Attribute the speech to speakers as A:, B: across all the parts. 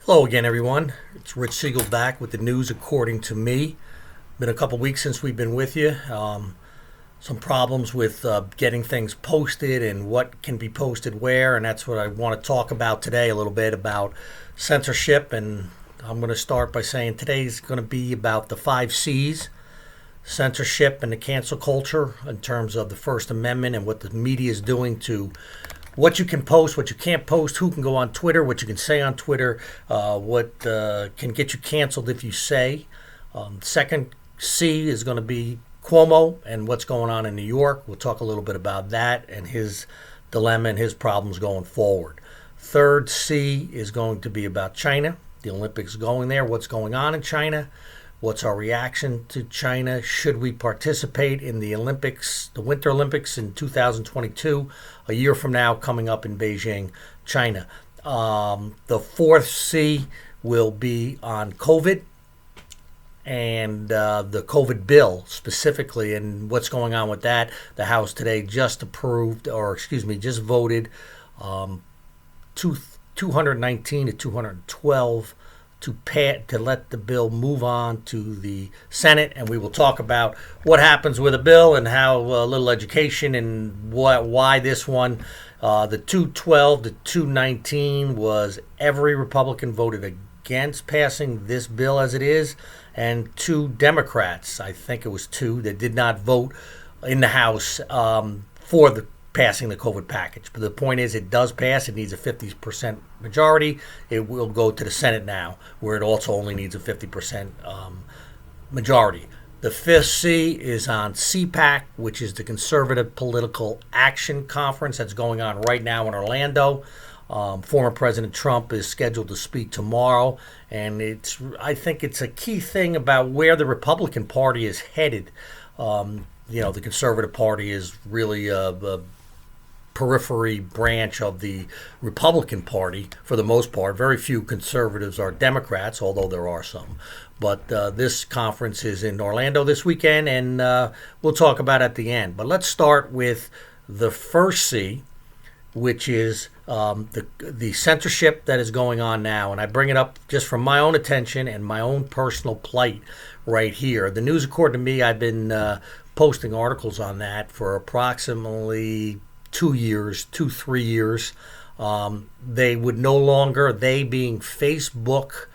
A: Hello again, everyone. It's Rich Siegel back with the news according to me. Been a couple weeks since we've been with you. Some problems with getting things posted and what can be posted where, and that's what I want to talk about today a little bit about censorship. And I'm going to start by saying today's going to be about the 5 C's, censorship and the cancel culture in terms of the First Amendment and what the media is doing to what you can post, what you can't post, who can go on Twitter, what you can say on Twitter, what can get you canceled if you say. Second C is going to be Cuomo and what's going on in New York. We'll talk a little bit about that and his dilemma and his problems going forward. Third C is going to be about China, the Olympics going there, what's going on in China. What's our reaction to China? Should we participate in the Olympics, the Winter Olympics in 2022, a year from now, coming up in Beijing, China? The fourth C will be on COVID and the COVID bill specifically and what's going on with that. The House today just just voted 219 to 212 to let the bill move on to the Senate, and we will talk about what happens with a bill and how little education and why this one, the 212 to 219 was every Republican voted against passing this bill as it is, and 2 Democrats, I think it was 2, that did not vote in the House for the passing the COVID package. But the point is, it does pass. It needs a 50% majority. It will go to the Senate now, where it also only needs a 50% majority. The fifth C is on CPAC, which is the Conservative Political Action Conference that's going on right now in Orlando. Former President Trump is scheduled to speak tomorrow, and I think it's a key thing about where the Republican Party is headed. The Conservative Party is really a periphery branch of the Republican Party for the most part. Very few conservatives are Democrats, although there are some. But this conference is in Orlando this weekend, and we'll talk about it at the end. But let's start with the first C, which is the censorship that is going on now. And I bring it up just from my own attention and my own personal plight right here. The News According to Me, I've been posting articles on that for approximately 3 years. They would no longer, they being Facebook,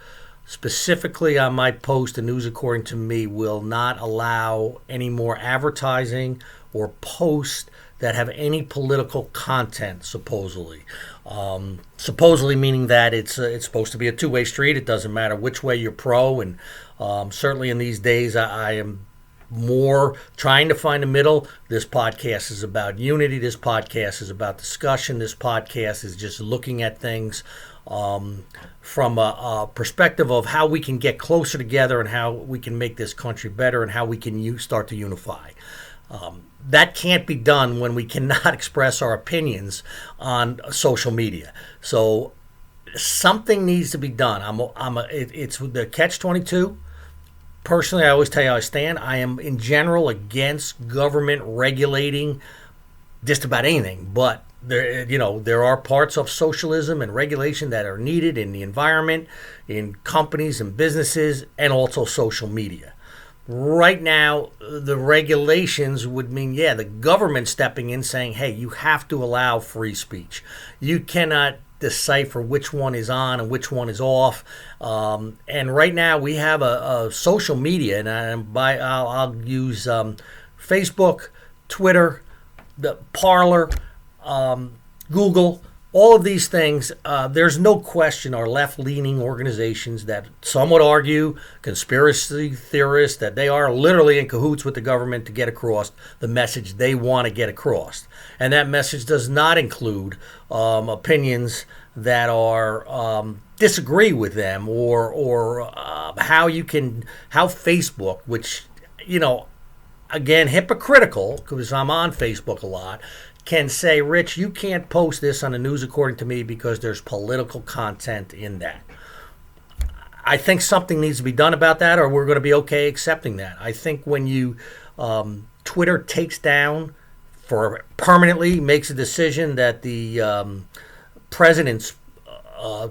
A: specifically on my post, The News According to Me, will not allow any more advertising or posts that have any political content, supposedly. Supposedly meaning that it's supposed to be a two-way street. It doesn't matter which way you're pro. And certainly in these days, I am more trying to find a middle. This podcast is about unity. This podcast is about discussion. This podcast is just looking at things from a perspective of how we can get closer together and how we can make this country better and how we can start to unify. That can't be done when we cannot express our opinions on social media. So something needs to be done. It's the catch-22. Personally, I always tell you how I stand. I am, in general, against government regulating just about anything. But there are parts of socialism and regulation that are needed in the environment, in companies and businesses, and also social media. Right now, the regulations would mean, the government stepping in saying, hey, you have to allow free speech. You cannot decipher which one is on and which one is off. And right now we have a social media, and I'll use Facebook, Twitter, the Parler, Google. All of these things, there's no question, are left-leaning organizations that some would argue, conspiracy theorists, that they are literally in cahoots with the government to get across the message they want to get across. And that message does not include opinions that are disagree with them or how Facebook, which, again, hypocritical, because I'm on Facebook a lot, can say, Rich, you can't post this on the News According to Me because there's political content in that. I think something needs to be done about that, or we're going to be okay accepting that. I think when you Twitter takes down permanently makes a decision that the president's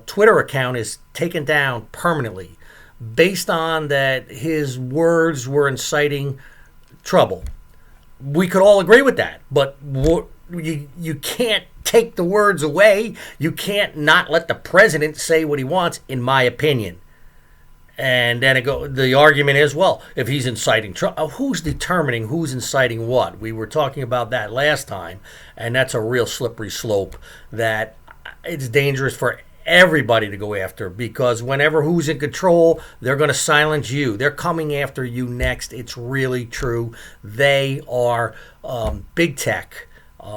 A: Twitter account is taken down permanently based on that his words were inciting trouble. We could all agree with that, but you can't take the words away. You can't not let the president say what he wants, in my opinion. And then the argument is, well, if he's inciting trouble, who's determining who's inciting what? We were talking about that last time, and that's a real slippery slope that it's dangerous for everybody to go after, because whenever who's in control, they're going to silence you. They're coming after you next. It's really true. They are big tech,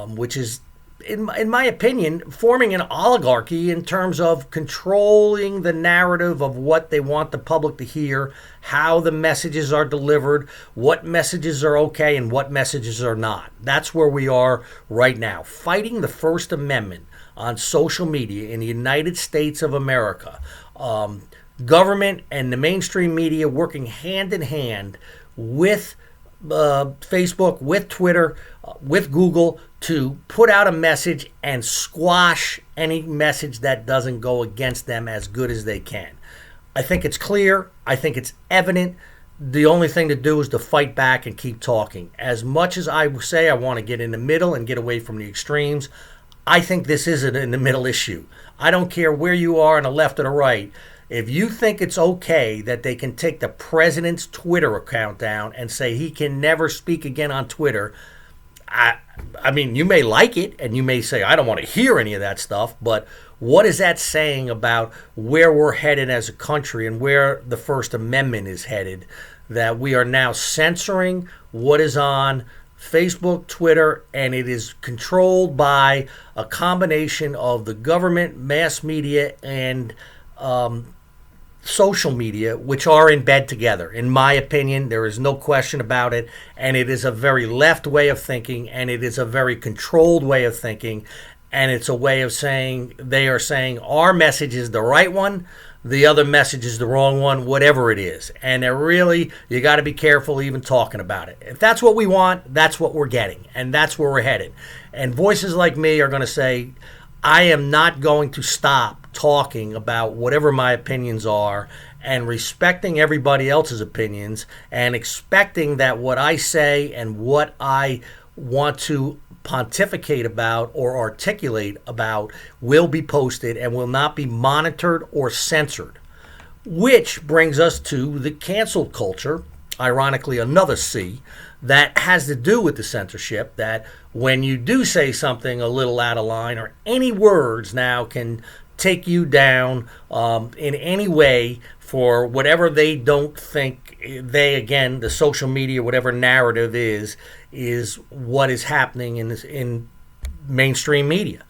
A: which is, in my opinion, forming an oligarchy in terms of controlling the narrative of what they want the public to hear, how the messages are delivered, what messages are okay and what messages are not. That's where we are right now, fighting the First Amendment on social media in the United States of America. Government and the mainstream media working hand in hand with Facebook, with Twitter, with Google to put out a message and squash any message that doesn't go against them as good as they can. I think it's clear. I think it's evident. The only thing to do is to fight back and keep talking. As much as I say I want to get in the middle and get away from the extremes, I think this is an in the middle issue. I don't care where you are on the left or the right. If you think it's okay that they can take the president's Twitter account down and say he can never speak again on Twitter, I mean, you may like it and you may say, I don't want to hear any of that stuff, but what is that saying about where we're headed as a country and where the First Amendment is headed, that we are now censoring what is on Facebook, Twitter, and it is controlled by a combination of the government, mass media, and social media, which are in bed together. In my opinion, there is no question about it, and it is a very left way of thinking, and it is a very controlled way of thinking, and it's a way of saying, they are saying our message is the right one, the other message is the wrong one, whatever it is. And really, you got to be careful even talking about it. If that's what we want, that's what we're getting, and that's where we're headed. And voices like me are going to say, I am not going to stop talking about whatever my opinions are and respecting everybody else's opinions and expecting that what I say and what I want to pontificate about or articulate about will be posted and will not be monitored or censored. Which brings us to the cancel culture, ironically another C, that has to do with the censorship, that when you do say something a little out of line or any words now can take you down in any way for whatever they don't think they, again, the social media, whatever narrative is what is happening in mainstream media.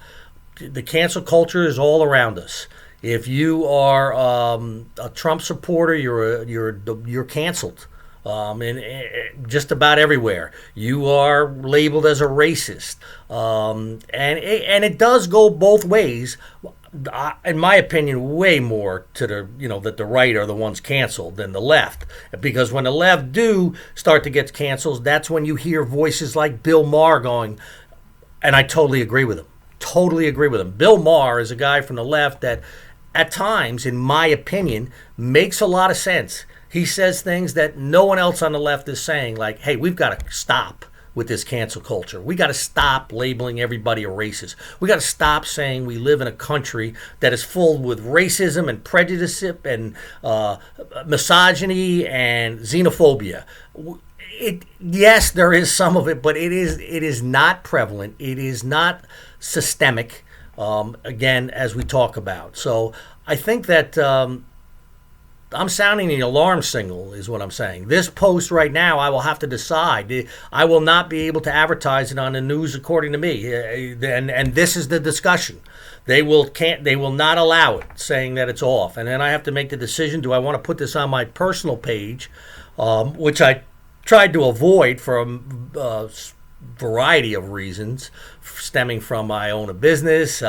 A: The cancel culture is all around us. If you are a Trump supporter, you're canceled. And just about everywhere, you are labeled as a racist, and it does go both ways. In my opinion, way more to that the right are the ones canceled than the left, because when the left do start to get canceled, that's when you hear voices like Bill Maher going, and I totally agree with him. Totally agree with him. Bill Maher is a guy from the left that, at times, in my opinion, makes a lot of sense. He says things that no one else on the left is saying, like, hey, we've got to stop with this cancel culture. We got to stop labeling everybody a racist. We got to stop saying we live in a country that is full with racism and prejudice and misogyny and xenophobia. Yes, there is some of it, but it is not prevalent. It is not systemic, again, as we talk about. So I think that I'm sounding the alarm signal is what I'm saying. This post right now, I will have to decide. I will not be able to advertise it on the news, according to me. And this is the discussion. They will not allow it, saying that it's off. And then I have to make the decision: do I want to put this on my personal page, which I tried to avoid for a variety of reasons, stemming from I own a business.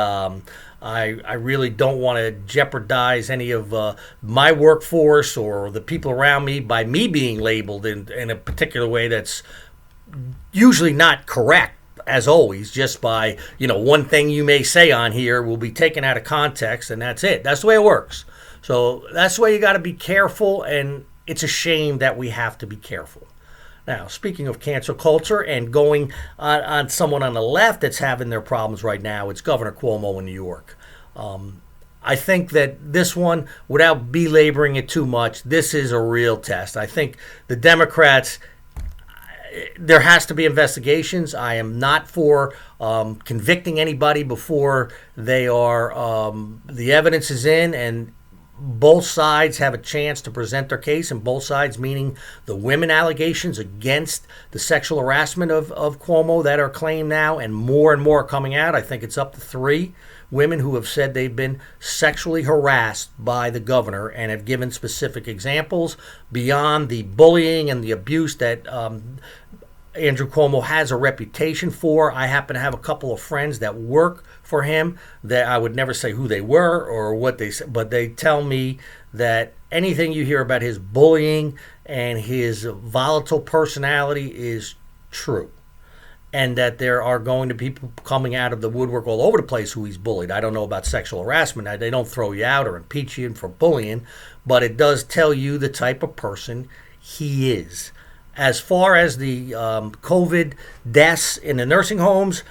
A: I really don't want to jeopardize any of my workforce or the people around me by me being labeled in a particular way that's usually not correct. as always, just by, one thing you may say on here will be taken out of context, and that's it. That's the way it works. So that's why you got to be careful, and it's a shame that we have to be careful. Now, speaking of cancel culture and going on someone on the left that's having their problems right now, it's Governor Cuomo in New York. I think that this one, without belaboring it too much, this is a real test. I think the Democrats, there has to be investigations. I am not for convicting anybody before they are the evidence is in and both sides have a chance to present their case, and both sides meaning the women allegations against the sexual harassment of Cuomo that are claimed now, and more coming out. I think it's up to 3 women who have said they've been sexually harassed by the governor and have given specific examples beyond the bullying and the abuse that Andrew Cuomo has a reputation for. I happen to have a couple of friends that work for him that I would never say who they were or what they said, but they tell me that anything you hear about his bullying and his volatile personality is true. And that there are going to be people coming out of the woodwork all over the place who he's bullied. I don't know about sexual harassment. They don't throw you out or impeach you for bullying, but it does tell you the type of person he is. As far as the COVID deaths in the nursing homes,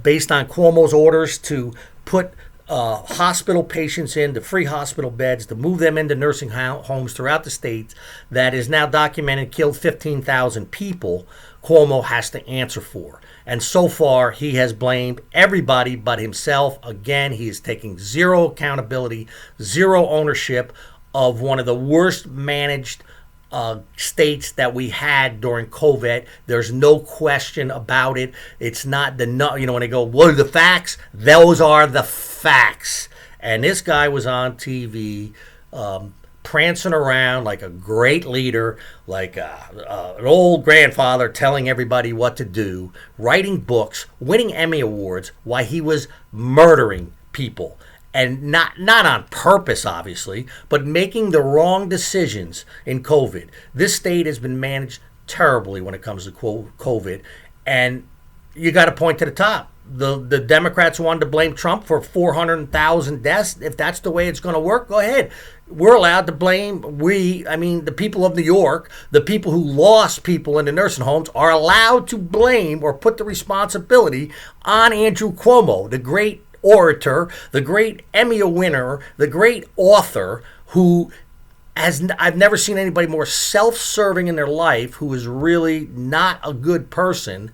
A: based on Cuomo's orders to put hospital patients into free hospital beds, to move them into nursing homes throughout the state, that is now documented killed 15,000 people, Cuomo has to answer for. And so far, he has blamed everybody but himself. Again, he is taking zero accountability, zero ownership of one of the worst managed states that we had during COVID. There's no question about it. It's not when they go, what are the facts? Those are the facts. And this guy was on TV prancing around like a great leader, like an old grandfather telling everybody what to do, writing books, winning Emmy Awards while he was murdering people. And not on purpose, obviously, but making the wrong decisions in COVID. This state has been managed terribly when it comes to COVID. And you got to point to the top. The Democrats wanted to blame Trump for 400,000 deaths. If that's the way it's going to work, go ahead. We're allowed to blame. The people of New York, the people who lost people in the nursing homes, are allowed to blame or put the responsibility on Andrew Cuomo, the great orator, the great Emmy winner, the great author who I've never seen anybody more self-serving in their life, who is really not a good person.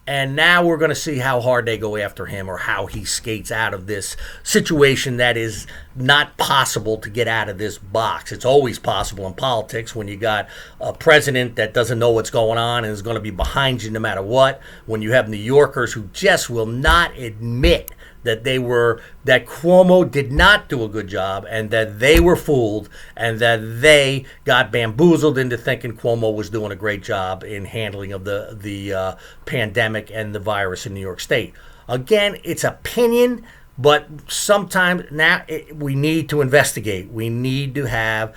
A: And now we're going to see how hard they go after him or how he skates out of this situation that is not possible to get out of this box. It's always possible in politics when you got a president that doesn't know what's going on and is going to be behind you no matter what. When you have New Yorkers who just will not admit that that Cuomo did not do a good job and that they were fooled and that they got bamboozled into thinking Cuomo was doing a great job in handling of the pandemic and the virus in New York State. Again, it's opinion, but sometimes now we need to investigate. We need to have,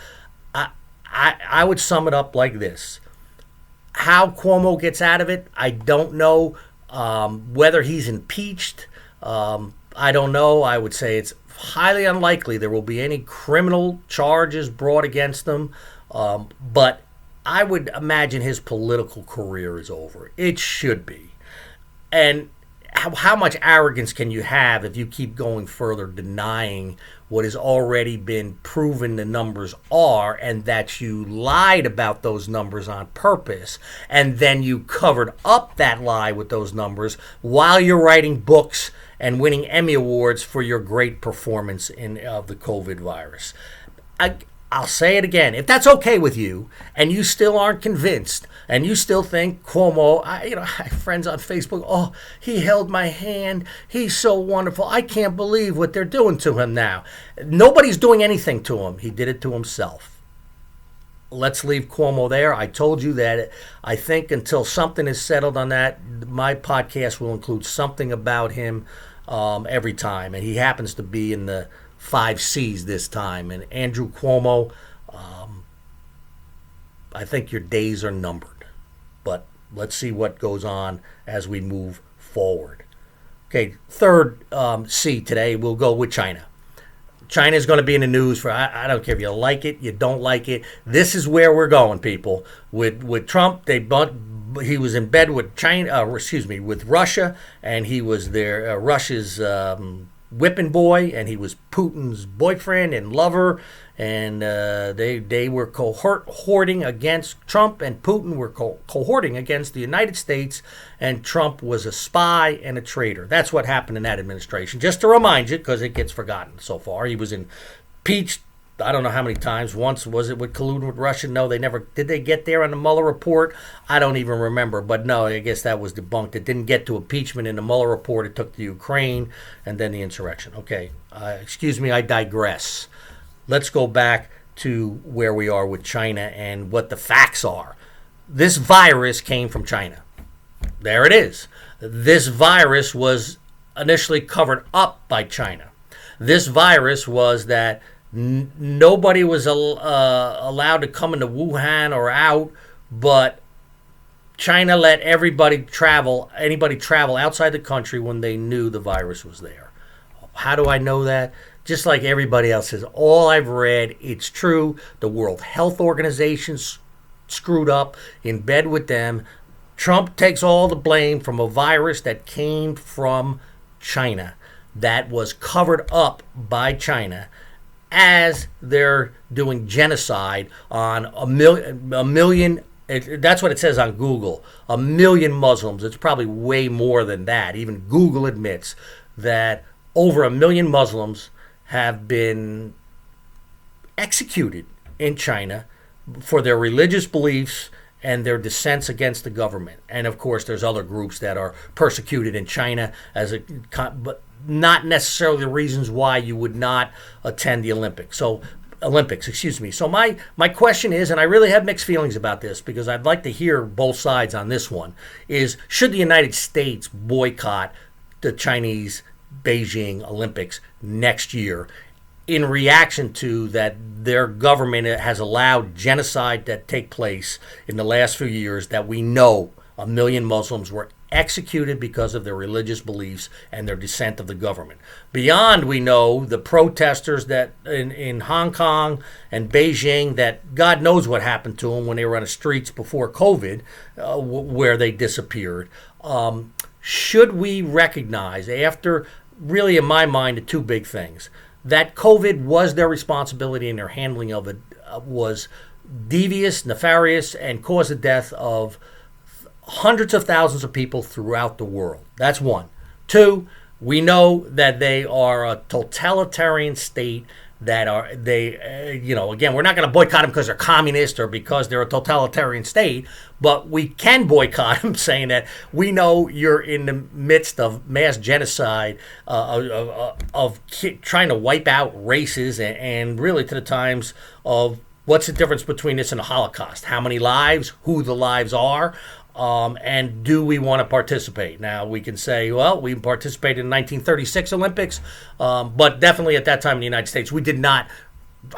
A: I would sum it up like this. How Cuomo gets out of it, I don't know. Whether he's impeached, I don't know. I would say it's highly unlikely there will be any criminal charges brought against him. But I would imagine his political career is over. It should be. And how much arrogance can you have if you keep going further denying what has already been proven the numbers are, and that you lied about those numbers on purpose, and then you covered up that lie with those numbers while you're writing books and winning Emmy Awards for your great performance of the COVID virus. I'll say it again. If that's okay with you and you still aren't convinced and you still think Cuomo, I have friends on Facebook, oh, he held my hand. He's so wonderful. I can't believe what they're doing to him now. Nobody's doing anything to him. He did it to himself. Let's leave Cuomo there. I told you that I think until something is settled on that, my podcast will include something about him every time. And he happens to be in the 5 C's this time. And Andrew Cuomo, I think your days are numbered. But let's see what goes on as we move forward. Okay, third C today, we'll go with China. China is going to be in the news for, I don't care if you like it, you don't like it. This is where we're going, people. With Trump, he was in bed with with Russia, and he was Russia's whipping boy, and he was Putin's boyfriend and lover, and they were cohorting against Trump, and Putin were cohorting against the United States, and Trump was a spy and a traitor. That's what happened in that administration. Just to remind you, because it gets forgotten so far. He was impeached, I don't know how many times. Once, was it with colluding with Russia? No, they never. Did they get there on the Mueller report? I don't even remember. But no, I guess that was debunked. It didn't get to impeachment in the Mueller report. It took the Ukraine and then the insurrection. Okay, excuse me, I digress. Let's go back to where we are with China and what the facts are. This virus came from China. There it is. This virus was initially covered up by China. This virus was that nobody was allowed to come into Wuhan or out, but China let anybody travel outside the country when they knew the virus was there. How do I know that? Just like everybody else says, all I've read, it's true. The World Health Organization screwed up, in bed with them. Trump takes all the blame from a virus that came from China, that was covered up by China, as they're doing genocide on a million. That's what it says on Google. 1 million Muslims. It's probably way more than that. Even Google admits that over 1 million Muslims have been executed in China for their religious beliefs and their dissents against the government. And of course, there's other groups that are persecuted in China but not necessarily the reasons why you would not attend the Olympics. So my question is, and I really have mixed feelings about this because I'd like to hear both sides on this one, is should the United States boycott the Chinese Beijing Olympics next year in reaction to that their government has allowed genocide that take place in the last few years, that we know 1 million Muslims were executed because of their religious beliefs and their dissent of the government. Beyond, we know the protesters that in Hong Kong and Beijing, that God knows what happened to them when they were on the streets before COVID, where they disappeared. Should we recognize, after really in my mind, the two big things, that COVID was their responsibility and their handling of it was devious, nefarious, and caused the death of hundreds of thousands of people throughout the world. That's one. Two, we know that they are a totalitarian state that are, again, we're not going to boycott them because they're communist or because they're a totalitarian state, but we can boycott them saying that we know you're in the midst of mass genocide, of trying to wipe out races, and really to the times of what's the difference between this and the Holocaust? How many lives, who the lives are, and do we want to participate? Now, we can say, well, we participated in the 1936 Olympics, but definitely at that time in the United States, we did not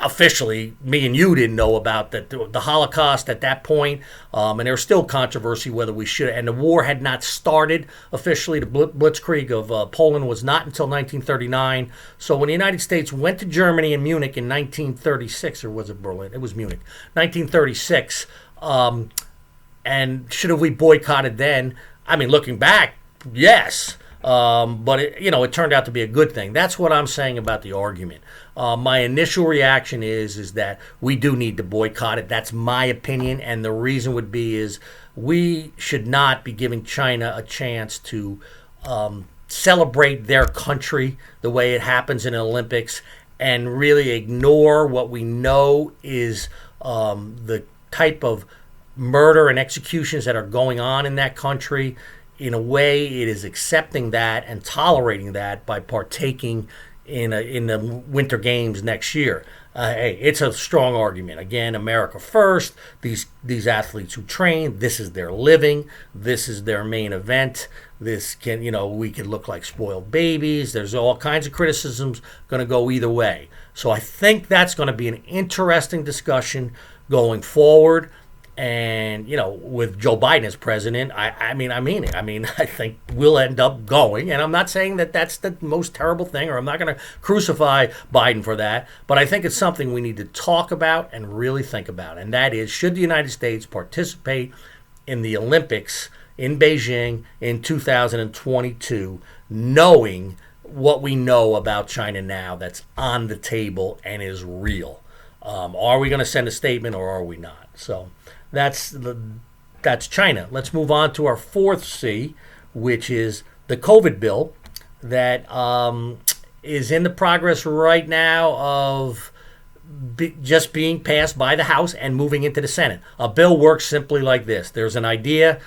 A: officially, me and you didn't know about the Holocaust at that point, and there was still controversy whether we should, and the war had not started officially. The Blitzkrieg of Poland was not until 1939. So when the United States went to Germany and Munich in 1936, or was it Berlin? It was Munich, 1936, and should have we boycotted then? I mean, looking back, yes. But it turned out to be a good thing. That's what I'm saying about the argument. My initial reaction is that we do need to boycott it. That's my opinion, and the reason would be is we should not be giving China a chance to celebrate their country the way it happens in the Olympics, and really ignore what we know is the type of murder and executions that are going on in that country. In a way, it is accepting that and tolerating that by partaking in the Winter Games next year. Hey, it's a strong argument. Again, America first. These athletes who train, this is their living. This is their main event. This can, we can look like spoiled babies. There's all kinds of criticisms going to go either way. So I think that's going to be an interesting discussion going forward. And, with Joe Biden as president, I mean it. I mean, I think we'll end up going. And I'm not saying that that's the most terrible thing, or I'm not going to crucify Biden for that. But I think it's something we need to talk about and really think about. And that is, should the United States participate in the Olympics in Beijing in 2022, knowing what we know about China now that's on the table and is real? Are we going to send a statement, or are we not? So that's China. Let's move on to our fourth C, which is the COVID bill that is in the progress right now of just being passed by the House and moving into the Senate. A bill works simply like this. There's an idea.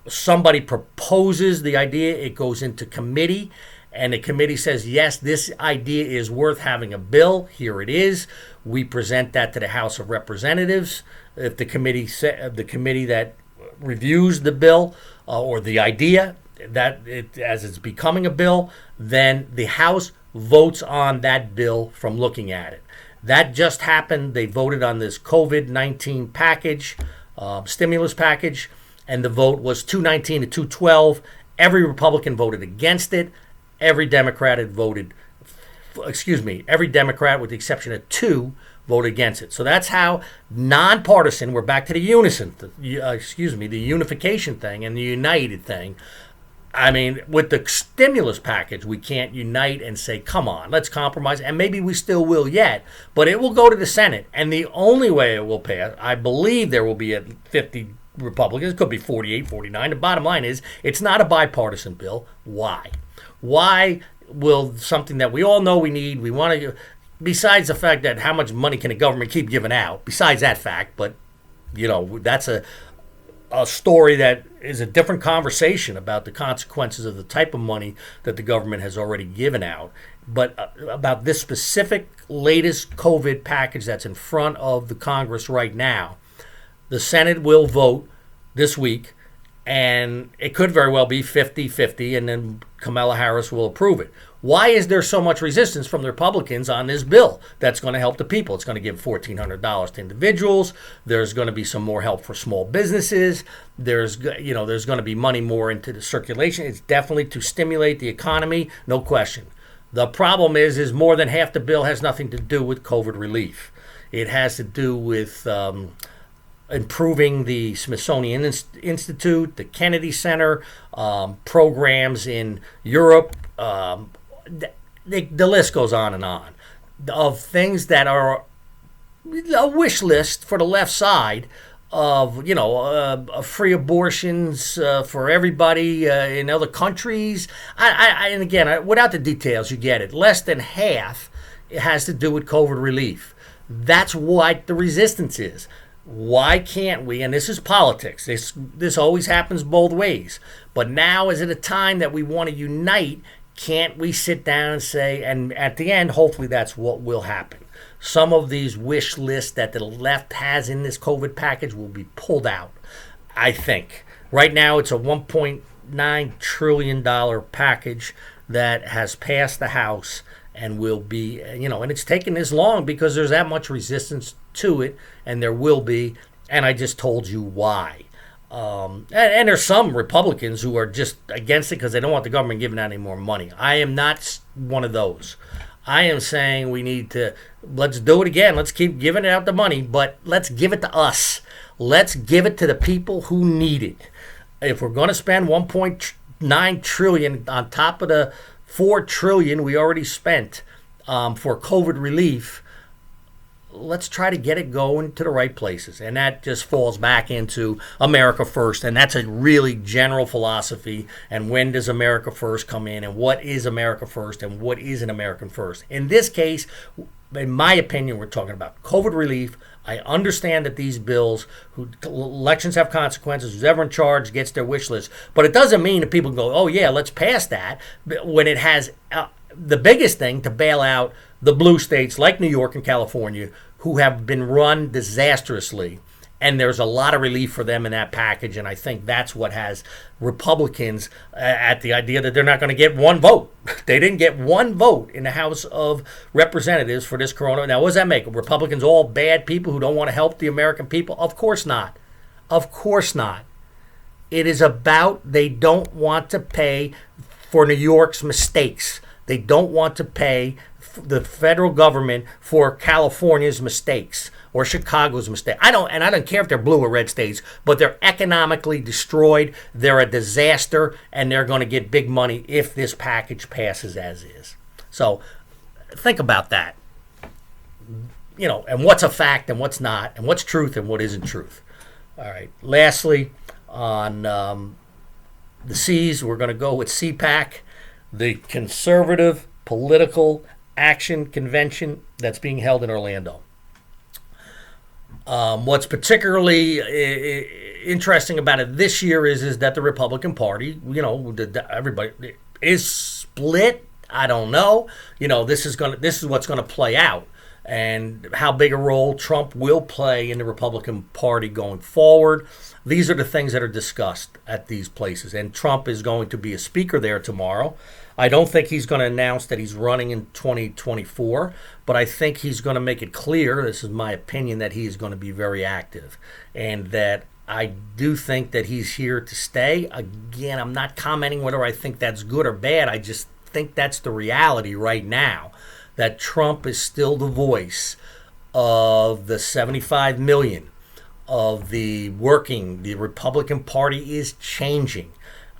A: Somebody proposes the idea. It goes into committee. And the committee says, yes, this idea is worth having a bill. Here it is. We present that to the House of Representatives. If the committee that reviews the bill or the idea as it's becoming a bill, then the House votes on that bill from looking at it. That just happened. They voted on this COVID-19 package, stimulus package, and the vote was 219 to 212. Every Republican voted against it. Every Democrat with the exception of 2, voted against it. So that's how nonpartisan, we're back to the the unification thing and the united thing. I mean, with the stimulus package, we can't unite and say, come on, let's compromise. And maybe we still will yet, but it will go to the Senate. And the only way it will pass, I believe there will be at 50 Republicans, it could be 48, 49. The bottom line is, it's not a bipartisan bill. Why? Why will something that we all know we need, we want to, besides the fact that how much money can the government keep giving out, besides that fact, but, that's a story that is a different conversation about the consequences of the type of money that the government has already given out. But about this specific latest COVID package that's in front of the Congress right now, the Senate will vote this week, and it could very well be 50-50, and then Kamala Harris will approve it. Why is there so much resistance from the Republicans on this bill that's going to help the people? It's going to give $1,400 to individuals. There's going to be some more help for small businesses. There's going to be money more into the circulation. It's definitely to stimulate the economy, no question. The problem is more than half the bill has nothing to do with COVID relief. It has to do with improving the Smithsonian Institute, the Kennedy Center, programs in Europe. The list goes on of things that are a wish list for the left side of, free abortions for everybody in other countries. And again, without the details, you get it. Less than half has to do with COVID relief. That's what the resistance is. Why can't we, and this is politics, this always happens both ways, but now is it a time that we want to unite? Can't we sit down and say, and at the end, hopefully that's what will happen. Some of these wish lists that the left has in this COVID package will be pulled out, I think. Right now it's a $1.9 trillion package that has passed the House and will be, and it's taken this long because there's that much resistance to it, and there will be, and I just told you why. And there's some Republicans who are just against it because they don't want the government giving out any more money. I am not one of those. I am saying let's do it again. Let's keep giving out the money, but let's give it to us. Let's give it to the people who need it. If we're going to spend $1.9 trillion on top of the $4 trillion we already spent for COVID relief, let's try to get it going to the right places. And that just falls back into America First. And that's a really general philosophy. And when does America First come in? And what is America First? And what is an American First? In this case, in my opinion, we're talking about COVID relief. I understand that these bills, elections have consequences. Who's ever in charge gets their wish list. But it doesn't mean that people go, oh, yeah, let's pass that. When it has the biggest thing to bail out the blue states like New York and California, who have been run disastrously And there's a lot of relief for them in that package, and I think that's what has Republicans at the idea that they're not going to get one vote. They didn't get one vote in the House of Representatives for this corona. Now, what does that make? Republicans all bad people who don't want to help the American people? Of course not. Of course not. It is about they don't want to pay for New York's mistakes. They don't want to pay the federal government for California's mistakes or Chicago's mistake. I don't care if they're blue or red states, but they're economically destroyed. They're a disaster, and they're going to get big money if this package passes as is. So think about that. And what's a fact and what's not, and what's truth and what isn't truth. All right. Lastly, on the C's, we're going to go with CPAC, the Conservative Political Action Convention that's being held in Orlando. What's particularly interesting about it this year is that the Republican Party, everybody is split. I don't know. This is what's going to play out, and how big a role Trump will play in the Republican Party going forward. These are the things that are discussed at these places, and Trump is going to be a speaker there tomorrow. I don't think he's going to announce that he's running in 2024, but I think he's going to make it clear, this is my opinion, that he's going to be very active, and that I do think that he's here to stay. Again, I'm not commenting whether I think that's good or bad. I just think that's the reality right now, that Trump is still the voice of the 75 million of the Republican Party is changing.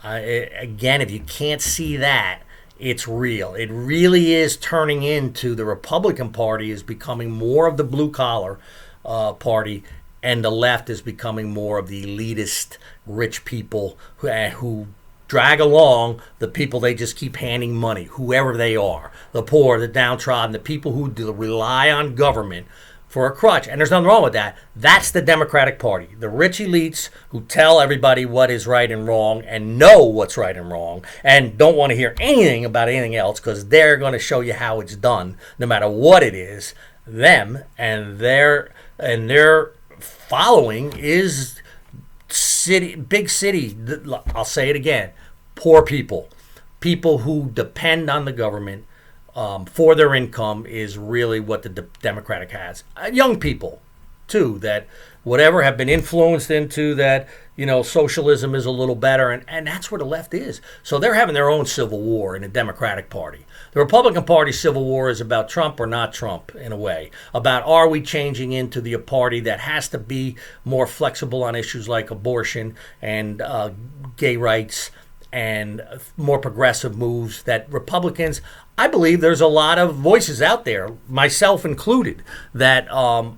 A: Again, if you can't see that, it's real. It really is turning into the Republican Party is becoming more of the blue-collar party, and the left is becoming more of the elitist, rich people who drag along the people they just keep handing money, whoever they are, the poor, the downtrodden, the people who rely on government for a crutch. And there's nothing wrong with that. That's the Democratic Party. The rich elites who tell everybody what is right and wrong and know what's right and wrong and don't want to hear anything about anything else because they're going to show you how it's done no matter what it is. Them and their following is big city. I'll say it again. Poor people. People who depend on the government for their income is really what the Democratic has. Young people, too, that whatever have been influenced into that, socialism is a little better, and that's where the left is. So they're having their own civil war in the Democratic Party. The Republican Party civil war is about Trump or not Trump, in a way, about are we changing into the party that has to be more flexible on issues like abortion and gay rights and more progressive moves that Republicans, I believe there's a lot of voices out there, myself included, that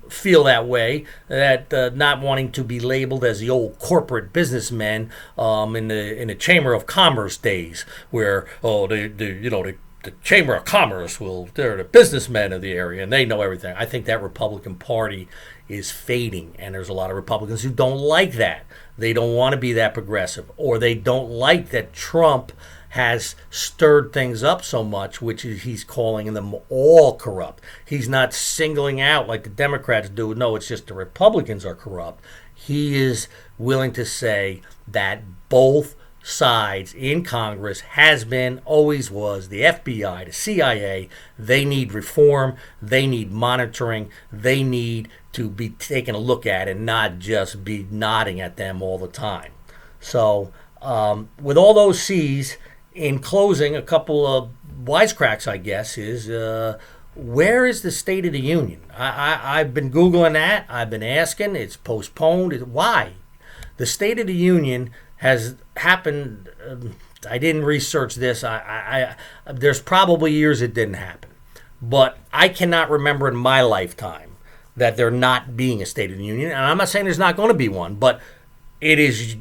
A: feel that way, that not wanting to be labeled as the old corporate businessmen in the Chamber of Commerce days, where the Chamber of Commerce they're the businessmen of the area and they know everything. I think that Republican Party is fading, and there's a lot of Republicans who don't like that. They don't want to be that progressive, or they don't like that Trump has stirred things up so much, which is he's calling them all corrupt. He's not singling out like the Democrats do. No, it's just the Republicans are corrupt. He is willing to say that both sides in Congress has been, always was, the FBI, the CIA, they need reform, they need monitoring, they need to be taken a look at and not just be nodding at them all the time. So with all those C's, in closing, a couple of wisecracks, I guess, is where is the State of the Union? I've been Googling that. I've been asking. It's postponed. Why? The State of the Union has happened. I didn't research this. There's probably years it didn't happen. But I cannot remember in my lifetime that there not being a State of the Union. And I'm not saying there's not going to be one, but it is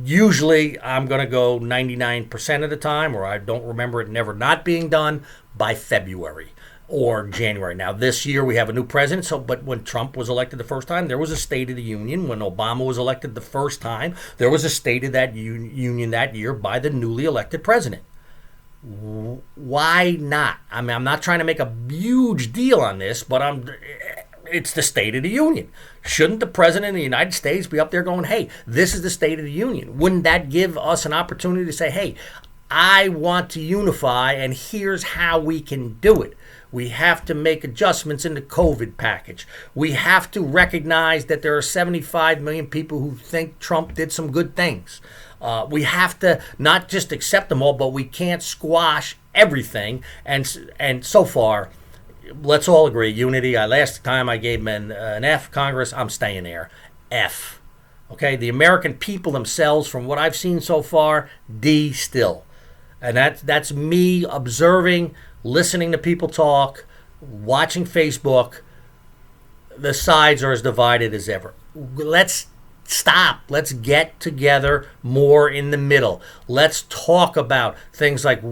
A: usually, I'm going to go 99% of the time, or I don't remember it never not being done, by February or January. Now, this year we have a new president, but when Trump was elected the first time, there was a State of the Union. When Obama was elected the first time, there was a State of that Union that year by the newly elected president. Why not? I mean, I'm not trying to make a huge deal on this, but it's the State of the Union. Shouldn't the President of the United States be up there going, hey, this is the State of the Union? Wouldn't that give us an opportunity to say, hey, I want to unify, and here's how we can do it. We have to make adjustments in the COVID package. We have to recognize that there are 75 million people who think Trump did some good things. We have to not just accept them all, but we can't squash everything. And so far, let's all agree, unity. Last time I gave him an F, Congress, I'm staying there. F. Okay, the American people themselves, from what I've seen so far, D still. And that's me observing, listening to people talk, watching Facebook. The sides are as divided as ever. Let's stop. Let's get together more in the middle. Let's talk about things like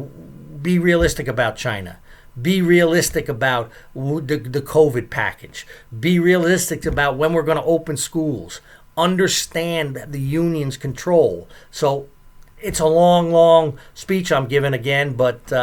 A: be realistic about China. Be realistic about the COVID package. Be realistic about when we're going to open schools. Understand the union's control. So it's a long, long speech I'm giving again, but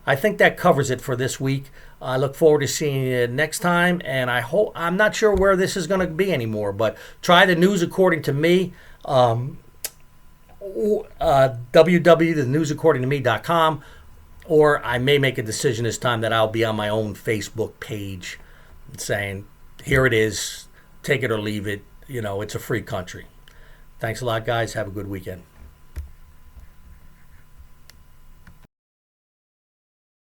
A: I think that covers it for this week. I look forward to seeing you next time, and I'm not sure where this is going to be anymore, but try the News According to Me, www.thenewsaccordingtome.com, or I may make a decision this time that I'll be on my own Facebook page saying, here it is, take it or leave it. It's a free country. Thanks a lot, guys. Have a good weekend.